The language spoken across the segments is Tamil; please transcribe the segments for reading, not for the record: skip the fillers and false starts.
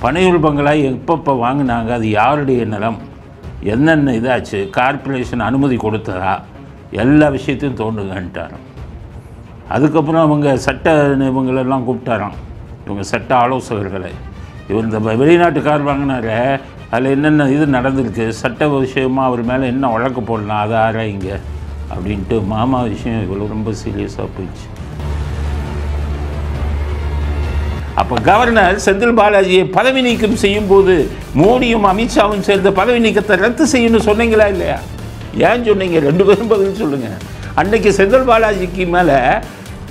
பனையூர் பங்களா எப்பப்போ வாங்கினாங்க, அது யாருடைய நிலம், என்னென்ன இதாச்சு, கார்ப்பரேஷன் அனுமதி கொடுத்ததா, எல்லா விஷயத்தையும் தோண்டுங்கன்ட்டாராம். அதுக்கப்புறம் அவங்க சட்ட இவங்களெல்லாம் கூப்பிட்டாராம், இவங்க சட்ட ஆலோசகர்களை. இவர் இந்த வெளிநாட்டுக்கார் வாங்கினார அதில் என்னென்ன இது நடந்திருக்கு, சட்ட விஷயமாக அவர் மேலே என்ன வழக்கு போடலாம், அதை ஆராய்ங்க அப்படின்ட்டு மாமா விஷயம் இவ்வளோ ரொம்ப சீரியஸாக போயிடுச்சு. அப்போ கவர்னர் செந்தில் பாலாஜியை பதவி நீக்கம் செய்யும் போது மோடியும் அமித்ஷாவும் சேர்ந்த பதவி நீக்கத்தை ரத்து செய்யணும்னு சொன்னீங்களா இல்லையா? ஏன் சொன்னீங்க? 2 பேரும் பதில் சொல்லுங்கள். அன்னைக்கு செந்தில் பாலாஜிக்கு மேலே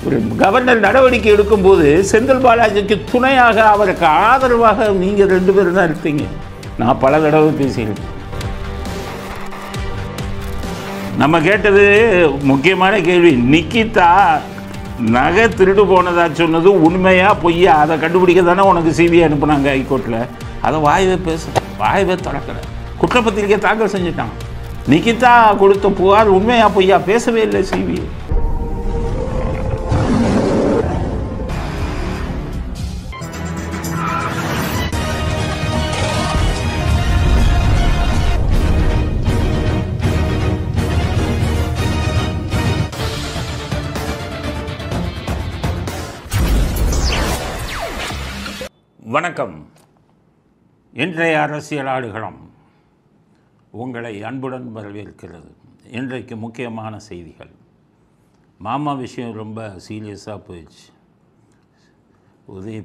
ஒரு கவர்னர் நடவடிக்கை எடுக்கும்போது செந்தில் பாலாஜிக்கு துணையாக, அவருக்கு ஆதரவாக நீங்கள் 2 பேரும் தான் இருப்பீங்க. நான் பல தடவை பேசியிருக்கேன். நம்ம கேட்டது முக்கியமான கேள்வி, நிக்கிதா நகை திருடு போனதா சொன்னது உண்மையா பொய்யா, அதை கண்டுபிடிக்க தானே உனக்கு சிபிஐ அனுப்புனாங்க ஹைகோர்ட்டில். அதை வாயவே வாயவே திறக்கலை, குற்றப்பத்திரிக்கை தாக்கல் செஞ்சுட்டான். நிக்கிதா கொடுத்த புகார் உண்மையா பொய்யா பேசவே இல்லை சிபிஐ. வணக்கம். இன்றைய அரசியல் ஆடுகளம் உங்களை அன்புடன் வரவேற்கிறது. இன்றைக்கு முக்கியமான செய்திகள். மாமா விஷயம் ரொம்ப சீரியஸாக போயிடுச்சு.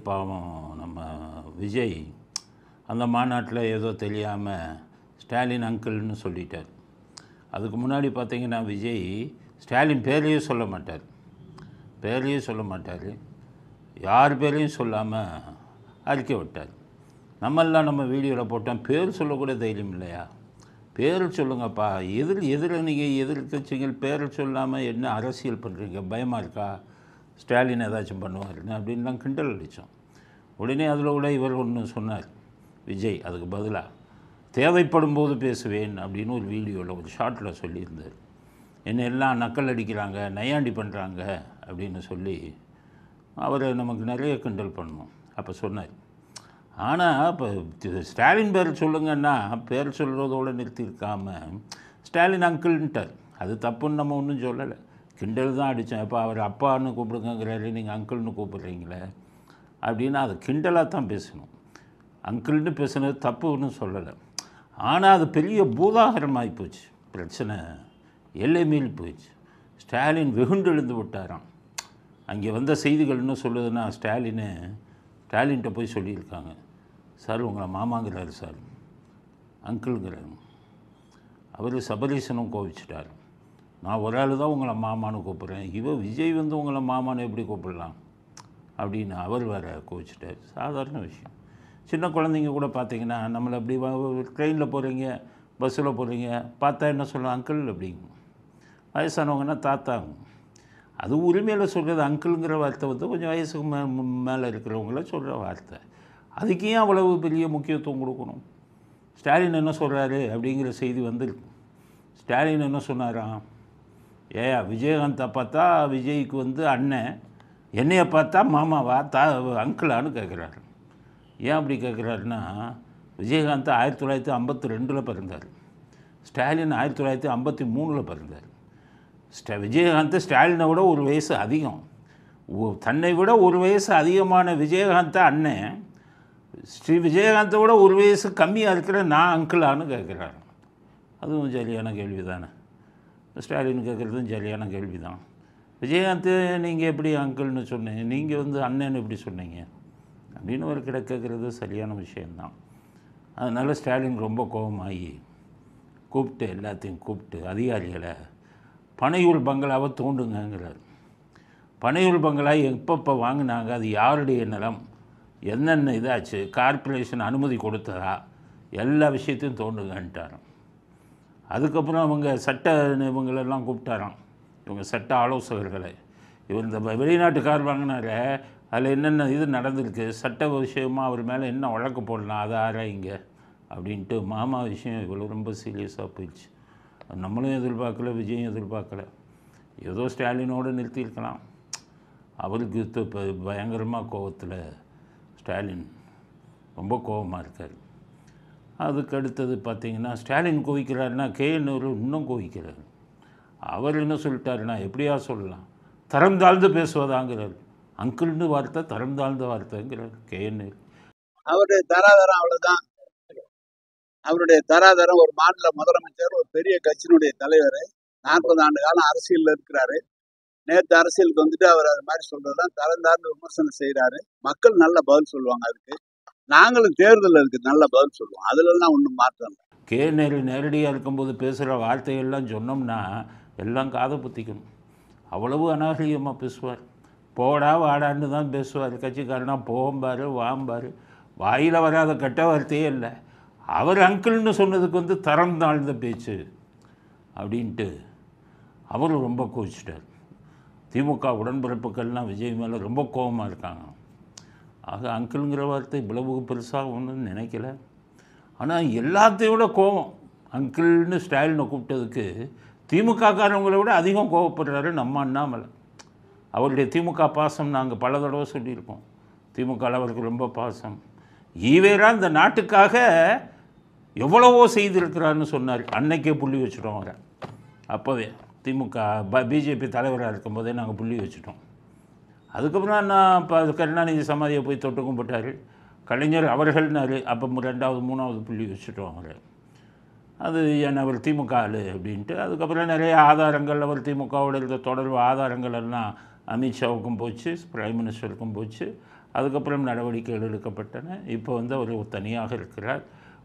பாவம் நம்ம விஜய் அந்த மாநாட்டில் ஏதோ தெரியாமல் ஸ்டாலின் அங்கிள்னு சொல்லிட்டார். அதுக்கு முன்னாடி பார்த்திங்கன்னா விஜய் ஸ்டாலின் பேரையும் சொல்ல மாட்டார், யார் பேரையும் சொல்லாமல் அறிக்கை விட்டார். நம்ம வீடியோவில் போட்டோம், பேர் சொல்லக்கூட தைரியம் இல்லையா? பேர் சொல்லுங்கப்பா, நீங்கள் எதிர்கட்சிகள் பேர் சொல்லாமல் என்ன அரசியல் பண்ணுறீங்க, பயமாக இருக்கா ஸ்டாலின் ஏதாச்சும் பண்ணுவாருன்னு அப்படின்லாம் கிண்டல் அடித்தோம். உடனே அதில் கூட இவர் ஒன்று சொன்னார் விஜய், அதுக்கு பதிலாக தேவைப்படும் போது பேசுவேன் அப்படின்னு ஒரு வீடியோவில் ஒரு ஷார்ட்டில் சொல்லியிருந்தார். என்ன எல்லாம் நக்கல் அடிக்கிறாங்க, நையாண்டி பண்ணுறாங்க அப்படின்னு சொல்லி அவரை நமக்கு நிறைய கிண்டல் பண்ணோம். அப்போ சொன்னார். ஆனால் இப்போ ஸ்டாலின் பேர் சொல்லுங்கன்னா பேர் சொல்கிறதோடு நிறுத்தியிருக்காமல் ஸ்டாலின் அங்கிள்ன்ட்டார். அது தப்புன்னு நம்ம ஒன்றும் சொல்லலை, கிண்டல் தான் அடித்தோம். இப்போ அவர் அப்பான்னு கூப்பிடுங்கிறாரு, நீங்கள் அங்கிள்னு கூப்பிட்றீங்களே அப்படின்னா அது கிண்டலாக தான் பேசணும். அங்கிள்னு பேசுனது தப்புன்னு சொல்லலை. ஆனால் அது பெரிய பூதாகரமாகி போச்சு, பிரச்சனை எல்லை மீறி போயிடுச்சு. ஸ்டாலின் வெகுண்டு எழுந்து விட்டாராம். அங்கே வந்த செய்திகள் என்ன சொல்லுதுன்னா, ஸ்டாலின்கிட்ட போய் சொல்லியிருக்காங்க, சார் உங்களை மாமாங்கிறாரு சார், அங்கிள்ங்கிறாரு. அவர் சபரீசனும் கோவிச்சிட்டார், நான் ஒரு ஆள் தான் உங்களை மாமான்னு கூப்பிட்றேன், விஜய் வந்து உங்களை மாமான்னு எப்படி கூப்பிடலாம் அப்படின்னு அவர் வேறு கோவிச்சிட்டார். சாதாரண விஷயம். சின்ன குழந்தைங்க கூட பார்த்திங்கன்னா நம்மளை அப்படி ட்ரெயினில் போகிறீங்க, பஸ்ஸில் போகிறீங்க, பார்த்தா என்ன சொல்லலாம், அங்கிள் அப்படிங்க. வயசானவங்கன்னா தாத்தாங்க. அது உரிமையில் சொல்கிறது. அங்கிள்ங்கிற வார்த்தை வந்து கொஞ்சம் வயசுக்கு மேலே இருக்கிறவங்கள சொல்கிற வார்த்தை. அதுக்கு ஏன் அவ்வளவு பெரிய முக்கியத்துவம் கொடுக்கணும்? ஸ்டாலின் என்ன சொல்கிறாரு அப்படிங்கிற செய்தி வந்துருக்கு. ஸ்டாலின் என்ன சொன்னாராம், விஜயகாந்தை பார்த்தா விஜய்க்கு வந்து அண்ணன், என்னையை பார்த்தா மாமாவா அங்கிளான்னு கேட்குறாரு. ஏன் அப்படி கேட்குறாருன்னா, விஜயகாந்த் 1952 பிறந்தார், ஸ்டாலின் 1953 பிறந்தார். விஜயகாந்த் ஸ்டாலினை விட ஒரு வயசு அதிகம், தன்னை விட ஒரு வயசு அதிகமான விஜயகாந்த் அண்ணன் விஜயகாந்தை விட ஒரு வயசு கம்மியாக இருக்கிற நான் அங்கிளான்னு கேட்குறாரு. அதுவும் ஜாலியான கேள்வி தானே. ஸ்டாலின் கேட்குறதும் ஜாலியான கேள்வி தான். விஜயகாந்த் நீங்கள் எப்படி அங்கிள்னு சொன்னீங்க, நீங்கள் வந்து அண்ணன்னு எப்படி சொன்னீங்க அப்படின்னு ஒரு கேட்குறது சரியான விஷயந்தான். அதனால் ஸ்டாலின் ரொம்ப கோபமாகி எல்லாத்தையும் கூப்பிட்டு அதிகாரிகளை பனையூர் பங்களாவை தோண்டுங்கிறார். பனையூர் பங்களா எப்பப்போ வாங்கினாங்க, அது யாருடைய நிலம், என்னென்ன இதாச்சு, கார்ப்பரேஷன் அனுமதி கொடுத்ததா, எல்லா விஷயத்தையும் தோண்டுங்கன்ட்டாராம். அதுக்கப்புறம் அவங்க சட்ட இவங்களெல்லாம் கூப்பிட்டாராம், இவங்க சட்ட ஆலோசகர்களை. இவர் இந்த வெளிநாட்டுக்கார் வாங்கினார அதில் என்னென்ன இது நடந்திருக்கு, சட்ட விஷயமாக அவர் மேலே என்ன வழக்கு போடலாம், அதை ஆராய்ங்க அப்படின்ட்டு மாமா விஷயம் இவ்வளோ ரொம்ப சீரியஸாக போயிடுச்சு. நம்மளும் எதிர்பார்க்கல, விஜயும் எதிர்பார்க்கல. ஏதோ ஸ்டாலினோடு நிறுத்தியிருக்கலாம். அவருக்கு இப்போ பயங்கரமாக கோபத்தில் ஸ்டாலின் ரொம்ப கோபமாக இருக்கார். அதுக்கு அடுத்தது பார்த்திங்கன்னா ஸ்டாலின் கோவிக்கிறாருன்னா கேஎன்ஆர் இன்னும் கோவிக்கிறார். அவர் என்ன சொல்லிட்டாருன்னா எப்படியா சொல்லலாம், தரம் தாழ்ந்து பேசுவதாங்கிறார். அங்கிள்னு வார்த்தை தரம் தாழ்ந்த வார்த்தைங்கிறார் கேஎன்ஆர். அவருடைய தராதரம் அவ்வளோதான். அவருடைய தராதரம் ஒரு மாநில முதலமைச்சர், ஒரு பெரிய கட்சியினுடைய தலைவர், 40 ஆண்டு காலம் அரசியலில் இருக்கிறாரு. நேற்று அரசியலுக்கு வந்துட்டு அவர் அது மாதிரி சொல்றதுதான் தரந்தார்ந்து விமர்சனம் செய்கிறாரு. மக்கள் நல்ல பதில் சொல்லுவாங்க. அதுக்கு நாங்களும் தேர்தலில் இருக்கு நல்ல பதில் சொல்லுவோம். அதுலலாம் ஒன்றும் மாற்றம் இல்லை. கேஎன்ஆர் நேரடியாக இருக்கும்போது பேசுகிற வார்த்தைகள்லாம் சொன்னோம்னா எல்லாம் காதை புத்திக்கணும். அவ்வளவு அநாகரிகமாக பேசுவார். போடா வாடான்னு தான் பேசுவார். கட்சிக்காரனா போம்பார் வாம்பார். வாயில் வராத கெட்ட வார்த்தையே இல்லை. அவர் அங்கிள்னு சொன்னதுக்கு வந்து தரம் தாழ்ந்த பேச்சு அப்படின்ட்டு அவர் ரொம்ப கோச்சிட்டார். திமுக உடன்பிறப்புகள்லாம் விஜய் மேலே ரொம்ப கோபமாக இருக்காங்க. ஆக அங்கிள்ங்கிற வார்த்தை இவ்வளவு பெருசாக ஒன்றும் நினைக்கல. ஆனால் எல்லாத்தையோட கோபம் அங்கிள்னு ஸ்டாலினை கூப்பிட்டதுக்கு திமுககாரவங்களை விட அதிகம் கோவப்படுறாரு நம்ம அண்ணாமலை. அவருடைய திமுக பாசம் நாங்கள் பல தடவை சொல்லியிருக்கோம். திமுக அவருக்கு ரொம்ப பாசம். ஈவேரா இந்த நாட்டுக்காக எவ்வளவோ செய்திருக்கிறான்னு சொன்னார். அன்னைக்கே புள்ளி வச்சுட்டோம் அவரை. அப்போவே திமுக பிஜேபி தலைவராக இருக்கும்போதே நாங்கள் புள்ளி வச்சுட்டோம். அதுக்கப்புறம் நான் இப்போ கருணாநிதி சமாதியை போய் தொட்டு கும்பிட்டார். கலைஞர் அவர்கள்னாரு. அப்போ 2வது 3வது புள்ளி வச்சுட்டோம் அவரை. அது ஏன்னா அவர் திமுக ஆளு அப்படின்ட்டு. அதுக்கப்புறம் நிறைய ஆதாரங்கள் அவர் திமுகவோட இருந்த தொடர்பு ஆதாரங்கள் எல்லாம் அமித்ஷாவுக்கும் போச்சு, பிரைம் மினிஸ்டருக்கும் போச்சு. அதுக்கப்புறம் நடவடிக்கைகள் எடுக்கப்பட்டன. இப்போ வந்து அவர் தனியாக இருக்கிறார்,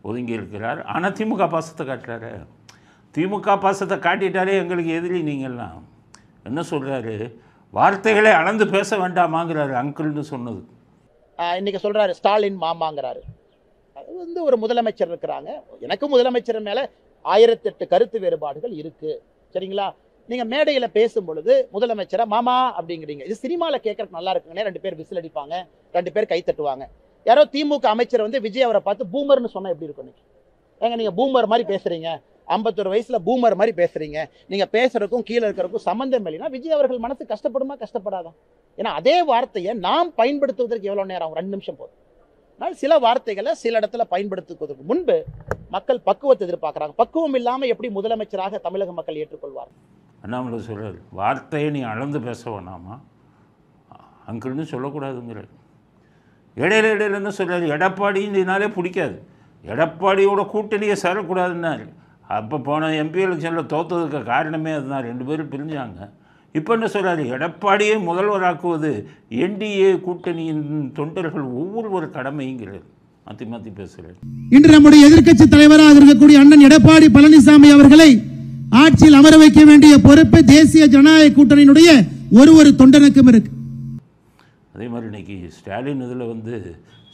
ஒதுங்கி இருக்கிறார். ஆனால் திமுக பாசத்தை காட்டுறாரு. திமுக பாசத்தை காட்டிட்டாரே எங்களுக்கு எதிரி நீங்கள்லாம். என்ன சொல்கிறாரு, வார்த்தைகளை அளந்து பேச வேண்டாமாங்கிறாரு அங்கிள்னு சொன்னது. இன்றைக்கி சொல்கிறாரு ஸ்டாலின் மாமாங்கிறாரு. அது வந்து ஒரு முதலமைச்சர் இருக்கிறாங்க. எனக்கு முதலமைச்சர் மேலே 1008 கருத்து வேறுபாடுகள் இருக்குது. சரிங்களா? நீங்கள் மேடையில் பேசும் பொழுது முதலமைச்சரை மாமா அப்படிங்கிறீங்க. இது சினிமாவில் கேட்கறதுக்கு நல்லா இருக்குங்கண்ணே. 2 பேர் விசில் அடிப்பாங்க, 2 பேர் கை தட்டுவாங்க. யாரோ திமுக அமைச்சர் வந்து விஜய் அவரை பார்த்து பூமர்னு சொன்னால் எப்படி இருக்கும்? ஏங்க நீங்கள் பூமர் மாதிரி பேசுகிறீங்க, 51 வயசில் பூமர் மாதிரி பேசுகிறீங்க, நீங்கள் பேசுகிறதுக்கும் கீழே இருக்கிறதுக்கும் சம்மந்தம் இல்லைன்னா விஜய் அவர்கள் மனசு கஷ்டப்படுமா கஷ்டப்படாதான்? ஏன்னா அதே வார்த்தையை நாம் பயன்படுத்துவதற்கு எவ்வளோ நேரம்? 2 நிமிஷம் போதும். ஆனால் சில வார்த்தைகளை சில இடத்துல பயன்படுத்துவதற்கு முன்பு மக்கள் பக்குவத்தை எதிர்பார்க்குறாங்க. பக்குவம் இல்லாமல் எப்படி முதலமைச்சராக தமிழக மக்கள் ஏற்றுக்கொள்வார்? அண்ணாமலை சொல்கிறார், வார்த்தையை நீ அளந்து பேச வேணாமா, அங்கிள்னு சொல்லக்கூடாதுங்கிறார். இடையில என்ன சொல்கிறார், எடப்பாடினாலே பிடிக்காது, எடப்பாடியோட கூட்டணியை சேரக்கூடாதுன்னாரு. அப்போ போன எம்பி எலெக்ஷனில் தோற்றதுக்கு காரணமே அதுதான். 2 பேரும் பிரிஞ்சாங்க. இப்போ என்ன சொல்கிறாரு, எடப்பாடியை முதல்வராக்குவது என்டிஏ கூட்டணியின் தொண்டர்கள் ஒவ்வொரு கடமைங்கிறார். மாற்றி மாற்றி பேசுகிறார். இன்று நம்முடைய எதிர்க்கட்சி தலைவராக இருக்கக்கூடிய அண்ணன் எடப்பாடி பழனிசாமி அவர்களை ஆட்சியில் அமர வைக்க வேண்டிய பொறுப்பு தேசிய ஜனநாயக கூட்டணியினுடைய ஒரு தொண்டனுக்கும் இருக்கு. அதே மாதிரி இன்னைக்கு ஸ்டாலின் இதில் வந்து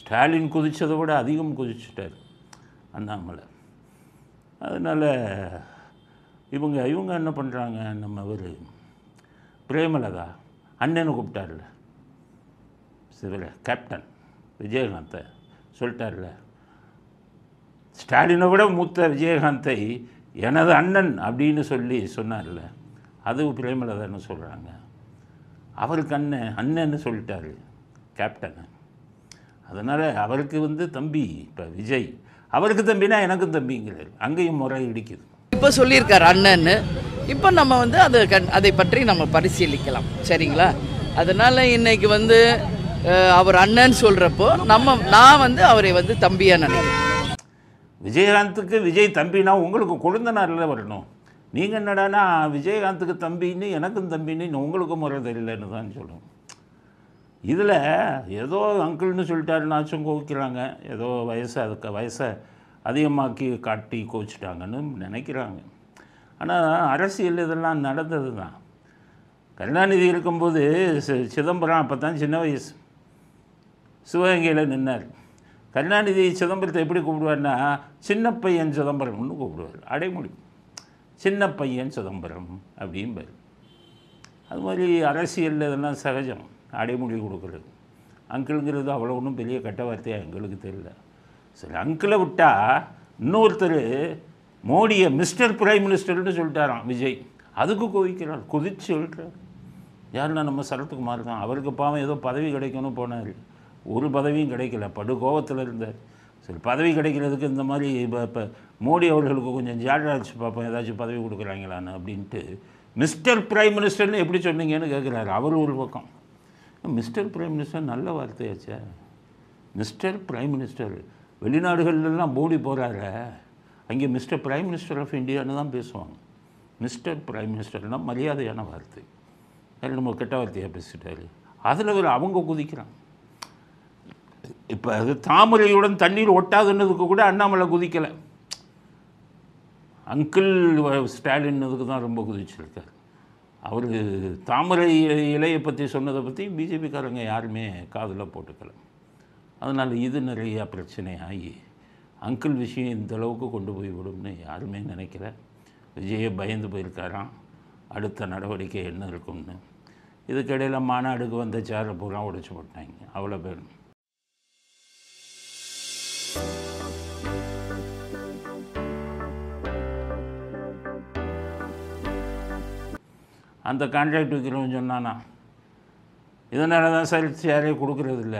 ஸ்டாலின் குதித்ததை விட அதிகம் குதிச்சுட்டார் அண்ணாமலை. அதனால் இவங்க என்ன பண்ணுறாங்க, நம்ம ஒரு பிரேமலதா அண்ணன்னு கூப்பிட்டார்ல சிவர கேப்டன் விஜயகாந்தை சொல்லிட்டார்ல. ஸ்டாலினை விட மூத்த விஜயகாந்தை எனது அண்ணன் அப்படின்னு சொன்னார்ல, அது பிரேமலதான்னு சொல்கிறாங்க. அவருக்கு அண்ணன்னு சொல்லிட்டாரு கேப்டன். அதனால் அவருக்கு வந்து தம்பி, இப்போ விஜய் அவருக்கு தம்பினா எனக்கும் தம்பிங்கிறார். அங்கேயும் முறை இடிக்குது. இப்போ சொல்லியிருக்காரு அண்ணன்னு. இப்போ நம்ம வந்து அதை பற்றி நம்ம பரிசீலிக்கலாம். சரிங்களா? அதனால் இன்னைக்கு வந்து அவர் அண்ணன்னு சொல்கிறப்போ நான் வந்து அவரை வந்து தம்பியாக நினைக்கிறேன். விஜயகாந்துக்கு விஜய் தம்பினா உங்களுக்கு கொழுந்தனாரில் வரணும். நீங்கள் என்னடானா விஜயகாந்துக்கு தம்பின்னு எனக்கும் தம்பின்னு உங்களுக்கும் முறை தெரியலன்னு தான் சொல்லணும். இதில் ஏதோ அங்கிள்னு சொல்லிட்டாருன்னாச்சும் கோவிக்கிறாங்க. ஏதோ வயசை அதிகமாக்கி காட்டி கோச்சிட்டாங்கன்னு நினைக்கிறாங்க. ஆனால் அரசியல் இதெல்லாம் நடந்தது தான். கருணாநிதி இருக்கும்போது சிதம்பரம் அப்போ தான் சின்ன வயசு, சிவகங்கையில் நின்னார். கருணாநிதி சிதம்பரத்தை எப்படி கூப்பிடுவார்னா சின்ன பையன் சிதம்பரம்னு கூப்பிடுவார். அடைமொழி சின்ன பையன் சிதம்பரம் அப்படிம்பார். அது மாதிரி அரசியலில் இதெல்லாம் சகஜம், அடைமொழி கொடுக்குறது. அங்கிள்ங்கிறது அவ்வளோ ஒன்றும் பெரிய கெட்ட வார்த்தையாக எங்களுக்கு தெரியல. சரி, அங்கிளை விட்டால் இன்னொருத்தர் மோடியை மிஸ்டர் பிரைம் மினிஸ்டர்னு சொல்லிட்டாராம் விஜய். அதுக்கு கோவிக்கிறார், குதிச்சு சொல்கிறார். யாருன்னா நம்ம சரத்குமார் தான். அவருக்கு பாவம் ஏதோ பதவி கிடைக்கணும்னு போனார். ஒரு பதவியும் கிடைக்கல, படு கோவத்தில் இருந்தார். சரி, பதவி கிடைக்கிறதுக்கு இந்த மாதிரி இப்போ மோடி அவர்களுக்கு கொஞ்சம் ஜாடாச்சு பார்ப்போம், ஏதாச்சும் பதவி கொடுக்குறாங்களான்னு அப்படின்ட்டு மிஸ்டர் பிரைம் மினிஸ்டர்னு எப்படி சொன்னீங்கன்னு கேட்குறாரு. அவர் ஒரு பக்கம், மிஸ்டர் பிரைம் மினிஸ்டர் நல்ல வார்த்தையாச்சே, மிஸ்டர் பிரைம் மினிஸ்டர். வெளிநாடுகள்லாம் மோடி போகிறாரு, அங்கே மிஸ்டர் பிரைம் மினிஸ்டர் ஆஃப் இந்தியான்னு தான் பேசுவாங்க. மிஸ்டர் பிரைம் மினிஸ்டர்னால் மரியாதையான வார்த்தை. அதில் நம்ம கெட்ட வார்த்தையாக பேசிட்டாரு. அதில் ஒரு அவங்க குதிக்கிறாங்க. இப்போ அது தாமரையுடன் தண்ணீர் ஒட்டாதுன்னதுக்கு கூட அண்ணாமலை குதிக்கலை, அங்கிள் ஸ்டாலின்னதுக்கு தான் ரொம்ப குதிச்சிருக்கார். அவர் தாமரை இலையை பற்றி சொன்னதை பற்றி பிஜேபிக்காரங்க யாருமே காதில் போட்டுக்கலை. அதனால் இது நிறையா பிரச்சனை ஆகி அங்கிள் விஷயம் இந்த அளவுக்கு கொண்டு போய் விடும்னு யாருமே நினைக்கல. விஜயை பயந்து போயிருக்காராம், அடுத்த நடவடிக்கை என்ன இருக்கும்னு. இதுக்கிடையில் மாநாடுக்கு வந்த சேரை பூரா உடைச்சு போட்டாங்க, அவ்வளோ பேர். அந்த கான்ட்ராக்ட் வைக்கிறவன் சொன்னானா, இதனால தான் சார் சேரே கொடுக்குறதில்ல,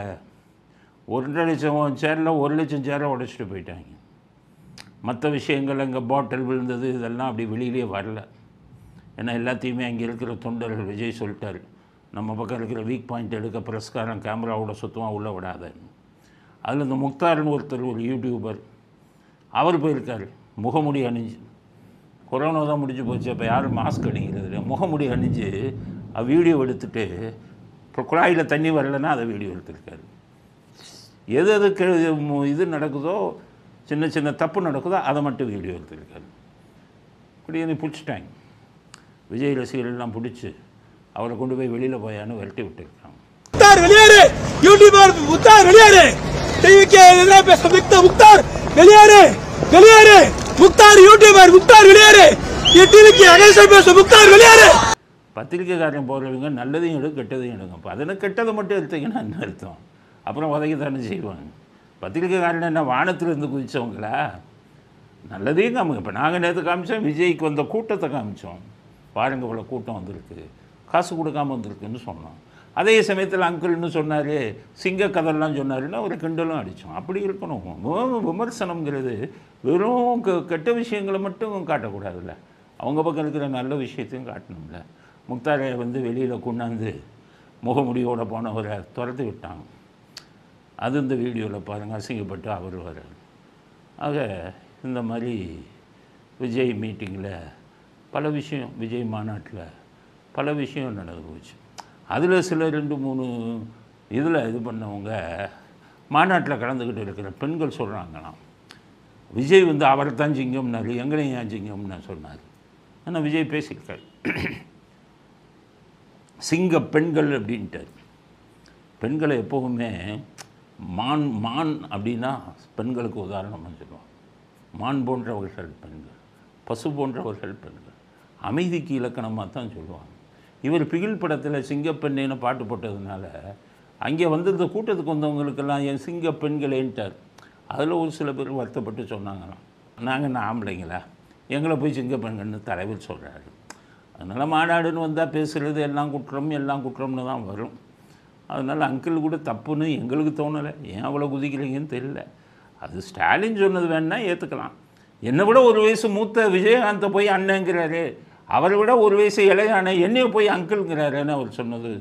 1.5 லட்சம் சேரில் 1 லட்சம் சேரை உடைச்சிட்டு போயிட்டாங்க. மற்ற விஷயங்கள் அங்கே பாட்டில் விழுந்தது இதெல்லாம் அப்படி வெளியிலே வரல. ஏன்னா எல்லாத்தையுமே அங்கே இருக்கிற தொண்டர்கள் விஜய் சொல்லிட்டார், நம்ம பக்கம் இருக்கிற வீக் பாயிண்ட் எடுக்க பிரஸ்காரம் கேமராவோட சுத்தமாக உள்ளே விடாதன்னு. அதில் இந்த முக்தார்னு ஒருத்தர், ஒரு யூடியூபர், அவர் போயிருக்கார் முகமுடி அணிஞ்சு. கொரோனா தான் முடிஞ்சு போச்சு, அப்போ யாரும் மாஸ்க் அணிங்கிறது இல்லை, முகமுடி அணிஞ்சு வீடியோ எடுத்துகிட்டு இப்போ குழாயில் தண்ணி வரலைன்னா அதை வீடியோ எடுத்துருக்காரு. எது எதுக்கு இது நடக்குதோ, சின்ன சின்ன தப்பு நடக்குதோ அதை மட்டும் வீடியோ எடுத்துருக்காரு. இப்படி பிடிச்சிட்டாங்க. விஜய் ரசிகர்கள்லாம் பிடிச்சி அவரை கொண்டு போய் வெளியில் போயான்னு விரட்டி விட்டுருக்காங்க. முக்தார் வெளியேறு, யூடியூபர் முக்தார் வெளியேறு, டிவிக்கு எதிராக பேச முக்தார் வெளியேறு, வெளியேறு முக்தார், யூடியூபர் முக்தார் வெளியேறு, டிவிக்கு அகைன்ஸ்டா பேச முக்தார் வெளியேறு. பத்திரிக்கைக்காரன் போடுறவங்க நல்லதையும் எடுங்க கெட்டதையும் எடுங்க. இப்போ அதில் கெட்டதை மட்டும் எடுத்தீங்கன்னா என்ன அர்த்தம்? அப்புறம் உதவி தானே செய்வாங்க. பத்திரிக்கைக்காரன் என்ன வானத்திலிருந்து குதித்தவங்களா? நல்லதையும் காமிங்க. இப்போ நாங்கள் நேற்று காமிச்சோம், விஜய்க்கு வந்த கூட்டத்தை காமிச்சோம், பாருங்கள் இவ்வளோ கூட்டம் வந்திருக்கு, காசு கொடுக்காமல் வந்திருக்குன்னு சொன்னோம். அதே சமயத்தில் அங்கிள்னு சொன்னார், சிங்க கதைலாம் சொன்னாருன்னா ஒரு கிண்டலும் அடித்தோம். அப்படி இருக்கணும். விமர்சனங்கிறது வெறும் கெட்ட விஷயங்களை மட்டும் காட்டக்கூடாதுல்ல, அவங்க பக்கம் இருக்கிற நல்ல விஷயத்தையும் காட்டணும்ல. முக்தாரை வெளியில் கொண்டாந்து முகமுடியோடு போனவரை துரத்து விட்டாங்க. அது இந்த வீடியோவில் பாருங்கள், அசிங்கப்பட்டு அவர் வர்றார். ஆக இந்த மாதிரி விஜய் மீட்டிங்கில் பல விஷயம், விஜய் மாநாட்டில் பல விஷயம் நடந்து போச்சு. அதில் சில 2-3 இதில் இது பண்ணவங்க மாநாட்டில் கலந்துக்கிட்டு இருக்கிற பெண்கள் சொல்கிறாங்களாம், விஜய் அவரை தான் சிங்கம்னாரு, எங்களையும் ஏன் சிங்கம்னு சொன்னார். ஆனால் விஜய் பேசியிருக்காரு, சிங்க பெண்கள் அப்படின்ட்டார். பெண்களை எப்போவுமே மான் மான் அப்படின்னா பெண்களுக்கு உதாரணமாக சொல்லுவாங்க. மான் போன்றவர்கள் பெண்கள், பசு போன்றவர்கள் பெண்கள், அமைதிக்கு இலக்கணமாக தான் சொல்லுவாங்க. இவர் பிகில் படத்தில் சிங்கப்பெண்ணேன்னு பாட்டு போட்டதுனால அங்கே இந்த கூட்டத்துக்கு வந்தவங்களுக்கெல்லாம் என் சிங்க பெண்களேன்ட்டார். அதில் ஒரு சில பேர் வருத்தப்பட்டு சொன்னாங்களாம், நாங்கள் என்ன ஆம்பளைங்களா, எங்களை போய் சிங்க பெண்கள்னு தலைவர் சொல்கிறாரு. அதனால் மாநாடுன்னு வந்தால் பேசுகிறது எல்லாம் குற்றம்னு தான் வரும். அதனால் அங்கிள் கூட தப்புன்னு எங்களுக்கு தோணலை. ஏன் அவ்வளோ குதிக்கிறீங்கன்னு தெரியல. அது ஸ்டாலின் சொன்னது வேணா ஏற்றுக்கலாம். என்னை விட ஒரு வயசு மூத்த விஜயகாந்தை போய் அண்ணங்கிறாரு, அவரை விட ஒரு வயசு இளையான என்னையை போய் அங்கிள்ங்கிறாருன்னு அவர் சொன்னது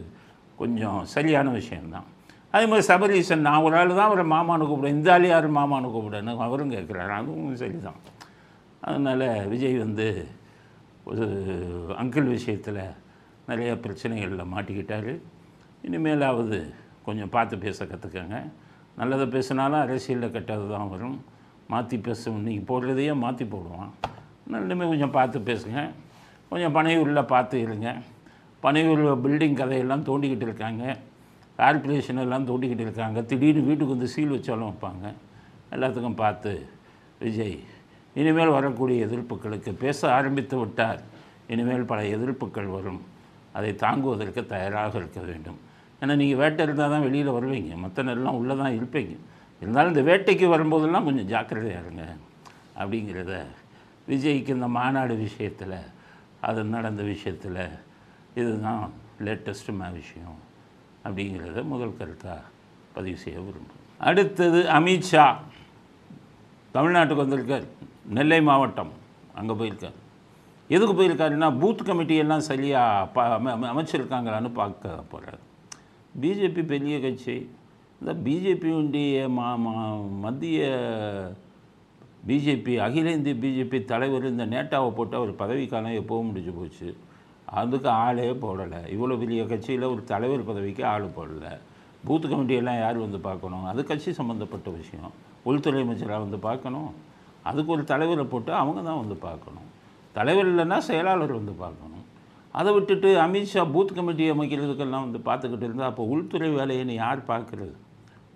கொஞ்சம் சரியான விஷயந்தான். அதே மாதிரி சபரீசன், நான் ஒரு ஆள் தான் அவரை மாமானு கூப்பிடுவேன், இந்த ஆள் யார் மாமானு கூப்பிடுன்னு அவரும் கேட்குறாரு, அதுவும் சரிதான். அதனால் விஜய் ஒரு அங்கிள் விஷயத்தில் நிறைய பிரச்சனைகளில் மாட்டிக்கிட்டார். இனிமேலாவது கொஞ்சம் பார்த்து பேச கற்றுக்கங்க. நல்லதை பேசினாலும் அரசியலில் கெட்டது தான் வரும். மாற்றி பேச நீங்கள் போடுறதையே மாற்றி போடுவான். ரெண்டுமே கொஞ்சம் பார்த்து பேசுங்க. கொஞ்சம் பனையூரில் பார்த்து இருங்க. பனையூர் பில்டிங் கதையெல்லாம் தோண்டிக்கிட்டு இருக்காங்க, கார்பரேஷன் எல்லாம் தோண்டிக்கிட்டு இருக்காங்க. திடீர்னு வீட்டுக்கு சீல் வச்சாலும் வைப்பாங்க. எல்லாத்துக்கும் பார்த்து விஜய் இனிமேல் வரக்கூடிய எதிர்ப்புகளுக்கு பேச ஆரம்பித்து விட்டார். இனிமேல் பல எதிர்ப்புகள் வரும், அதை தாங்குவதற்கு தயாராக இருக்க வேண்டும். ஏன்னா நீங்கள் வேட்டை இருந்தால் தான் வெளியில் வருவீங்க, மற்ற நேரம்லாம் உள்ளே தான் இருப்பீங்க. இருந்தாலும் இந்த வேட்டைக்கு வரும்போதெல்லாம் கொஞ்சம் ஜாக்கிரதையாக இருங்க அப்படிங்கிறத விஜய்க்கு இந்த மாநாடு விஷயத்தில், அது நடந்த விஷயத்தில் இதுதான் லேட்டஸ்ட்டு விஷயம் அப்படிங்கிறத முதல் கருத்தாக பதிவு செய்ய விரும்புகிறேன். அடுத்தது அமித்ஷா தமிழ்நாட்டுக்கு வந்திருக்கார், நெல்லை மாவட்டம் அங்கே போயிருக்கார். எதுக்கு போயிருக்காருன்னா பூத் கமிட்டியெல்லாம் சரியாக அமைச்சிருக்காங்களான்னு பார்க்க போகிறார். பிஜேபி பெரிய கட்சி, இந்த பிஜேபியுடைய மத்திய பிஜேபி அகில இந்திய பிஜேபி தலைவர் இந்த நேட்டாவை போட்டு அவர் பதவிக்காலம் எப்போவும் முடிஞ்சு போச்சு. அதுக்கு ஆளே போடலை. இவ்வளோ பெரிய கட்சியில் ஒரு தலைவர் பதவிக்கு ஆள் போடலை. பூத் கமிட்டியெல்லாம் யார் வந்து பார்க்கணும்? அது கட்சி சம்மந்தப்பட்ட விஷயம். உள்துறை அமைச்சராக வந்து பார்க்கணும். அதுக்கு ஒரு தலைவரை போட்டு அவங்க தான் வந்து பார்க்கணும். தலைவர் இல்லைன்னா செயலாளர் வந்து பார்க்கணும். அதை விட்டுட்டு அமித்ஷா பூத் கமிட்டி அமைக்கிறதுக்கெல்லாம் வந்து பார்த்துக்கிட்டு இருந்தால் அப்போ உள்துறை வேலையை யார் பார்க்குறது?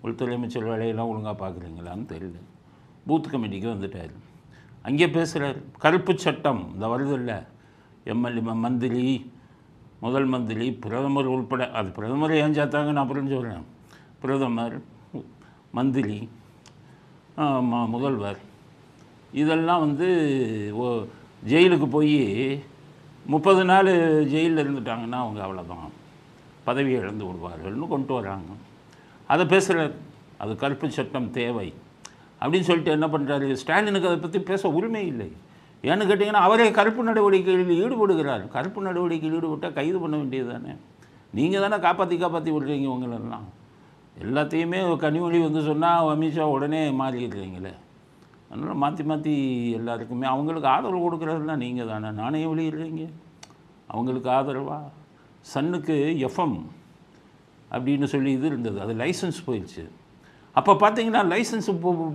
உள்துறை அமைச்சர் வேலையெல்லாம் ஒழுங்காக பார்க்குறீங்களான்னு தெரியல. பூத் கமிட்டிக்கு வந்துட்டார். அங்கே பேசுகிறார். கருப்பு சட்டம் இந்த வருதில்ல, எம்எல்ஏ மந்திரி, முதல் மந்திரி, பிரதமர் உள்பட, அது பிரதமர் ஏன் சேர்த்தாங்கன்னு அப்புறம் சொல்கிறேன். பிரதமர், மந்திரி, முதல்வர் இதெல்லாம் வந்து ஜெயிலுக்கு போய் 30 நாள் ஜெயிலில் இருந்துட்டாங்கன்னா அவங்க அவ்வளோதான், பதவி இழந்து விடுவார்கள்னு கொண்டு வராங்க. அதை பேசுகிறார். அது கருப்பு சட்டம் தேவை அப்படின்னு சொல்லிட்டு என்ன பண்ணுறாரு, ஸ்டாலினுக்கு அதை பற்றி பேச உரிமை இல்லை. ஏன்னு கேட்டிங்கன்னா அவரே கருப்பு நடவடிக்கைகளில் ஈடுபடுகிறார். கருப்பு நடவடிக்கையில் ஈடுபட்டால் கைது பண்ண வேண்டியது தானே. நீங்கள் தானே காப்பாற்றி விடுறீங்க உங்களெல்லாம். எல்லாத்தையுமே கனிமொழி வந்து சொன்னால் அமித்ஷா உடனே மாறிடுறீங்களே. அதனால் மாற்றி எல்லாருக்குமே அவங்களுக்கு ஆதரவு கொடுக்குறதுலாம் நீங்கள் தானே. நானே வெளியிடுறீங்க அவங்களுக்கு ஆதரவா? சன்னுக்கு எஃப்எம் அப்படின்னு சொல்லி இது இருந்தது, அது லைசன்ஸ் போயிடுச்சு. அப்போ பார்த்தீங்கன்னா லைசன்ஸ்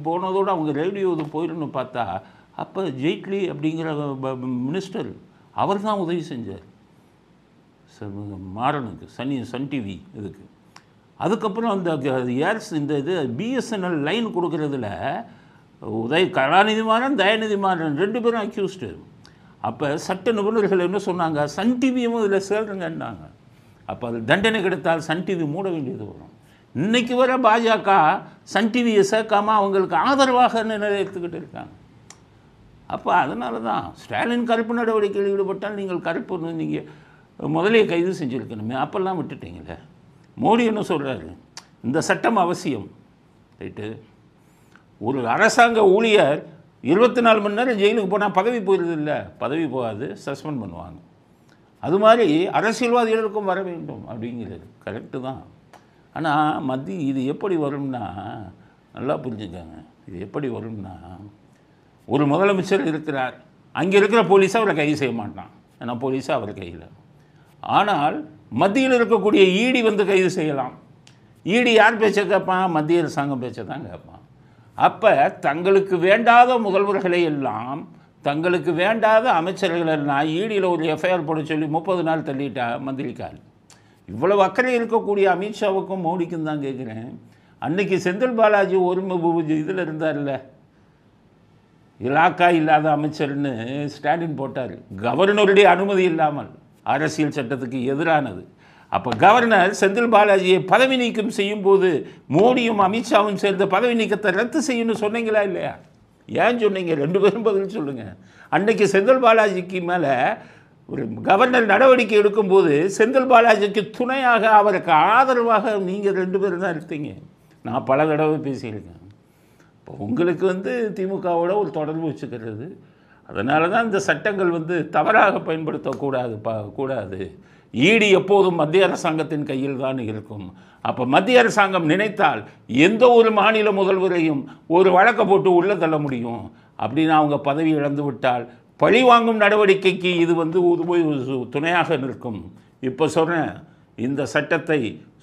போனதோடு அவங்க ரேடியோ இது போயிடணும்னு பார்த்தா அப்போ ஜெய்ட்லி அப்படிங்கிற மினிஸ்டர் அவர் தான் உதவி செஞ்சார் மாறனுக்கு, சன் டிவி இதுக்கு. அதுக்கப்புறம் அந்த இந்த இது பிஎஸ்என்எல் லைன் கொடுக்குறதுல கலாநிதி மாறன், தயாநிதி மாறன் 2 பேரும் அக்யூஸ்டு. அப்போ சட்ட நிபுணர்கள் என்ன சொன்னாங்க, சன் டிவியும் இதில் சேர்றங்கன்னாங்க. அப்போ அது தண்டனை கிடைத்தால் சன் டிவி மூட வேண்டியது வரும். இன்றைக்கி வர பாஜக சன் டிவியை சேர்க்காமல் அவங்களுக்கு ஆதரவாக நிலையெடுத்துக்கிட்டு இருக்காங்க. அப்போ அதனால தான் ஸ்டாலின் கருப்பு நடவடிக்கையில் ஈடுபட்டால் நீங்கள் கருப்பு நீங்கள் முதலே கைது செஞ்சுருக்கணுமே, அப்போல்லாம் விட்டுட்டீங்களே. மோடி என்ன சொல்கிறாரு, இந்த சட்டம் அவசியம் ரைட்டு. ஒரு அரசாங்க ஊழியர் 24 மணி நேரம் ஜெயிலுக்கு போனால் பதவி போயிடுது இல்லை, பதவி போகாது, சஸ்பெண்ட் பண்ணுவாங்க. அது மாதிரி அரசியல்வாதிகளுக்கும் வர வேண்டும் அப்படிங்கிறது கரெக்டு தான். ஆனால் இது எப்படி வரும்னா, நல்லா புரிஞ்சுக்கங்க, இது எப்படி வரும்னா, ஒரு முதலமைச்சர் இருக்கிறார், அங்கே இருக்கிற போலீஸை அவரை கைது செய்ய மாட்டான், ஏன்னா போலீஸாக அவர் கையில். ஆனால் மத்தியில் இருக்கக்கூடிய ஈடி வந்து கைது செய்யலாம். ஈடி யார் பேச்சை கேட்பான்? மத்திய அரசாங்கம் பேச்சை தான் கேட்பான். அப்போ தங்களுக்கு வேண்டாத முதல்வர்களை எல்லாம், தங்களுக்கு வேண்டாத அமைச்சர்கள் எல்லாம் ஈடியில் ஒரு எஃப்ஐஆர் போட சொல்லி 30 நாள் தள்ளிட்டா மந்திரிக்கால். இவ்வளவு அக்கறை இருக்கக்கூடிய அமித்ஷாவுக்கும் மோடிக்கும் தான் கேட்குறேன். அன்றைக்கி செந்தில் பாலாஜி ஒரு இதில் இருந்தார்ல, இலாக்கா இல்லாத அமைச்சர்னு ஸ்டாலின் போட்டார், கவர்னருடைய அனுமதி இல்லாமல், அரசியல் சட்டத்துக்கு எதிரானது. அப்போ கவர்னர் செந்தில் பாலாஜியை பதவி நீக்கம் செய்யும்போது மோடியும் அமித்ஷாவும் சேர்ந்த பதவி நீக்கத்தை ரத்து செய்யணும்னு சொன்னீங்களா இல்லையா? ஏன் சொன்னீங்க? 2 பேரும் பதில் சொல்லுங்கள். அன்றைக்கி செந்தில் பாலாஜிக்கு மேலே ஒரு கவர்னர் நடவடிக்கை எடுக்கும்போது செந்தில் பாலாஜிக்கு துணையாக, அவருக்கு ஆதரவாக நீங்கள் 2 பேரும் தான் எடுத்தீங்க. நான் பல தடவை பேசியிருக்கேன். இப்போ உங்களுக்கு வந்து திமுகவோட ஒரு தொடர்பு வச்சுக்கிறது, அதனால தான் இந்த சட்டங்கள் வந்து தவறாக பயன்படுத்தக்கூடாது. ஈடி எப்போதும் மத்திய அரசாங்கத்தின் கையில் தான் இருக்கும். அப்போ மத்திய அரசாங்கம் நினைத்தால் எந்த ஒரு மாநில முதல்வரையும் ஒரு வழக்கை போட்டு உள்ளே தள்ள முடியும். அப்படின்னு அவங்க பதவி இழந்து விட்டால் பழிவாங்கும் நடவடிக்கைக்கு இது வந்து துணையாக நிற்கும். இப்போ சொல்கிறேன், இந்த சட்டத்தை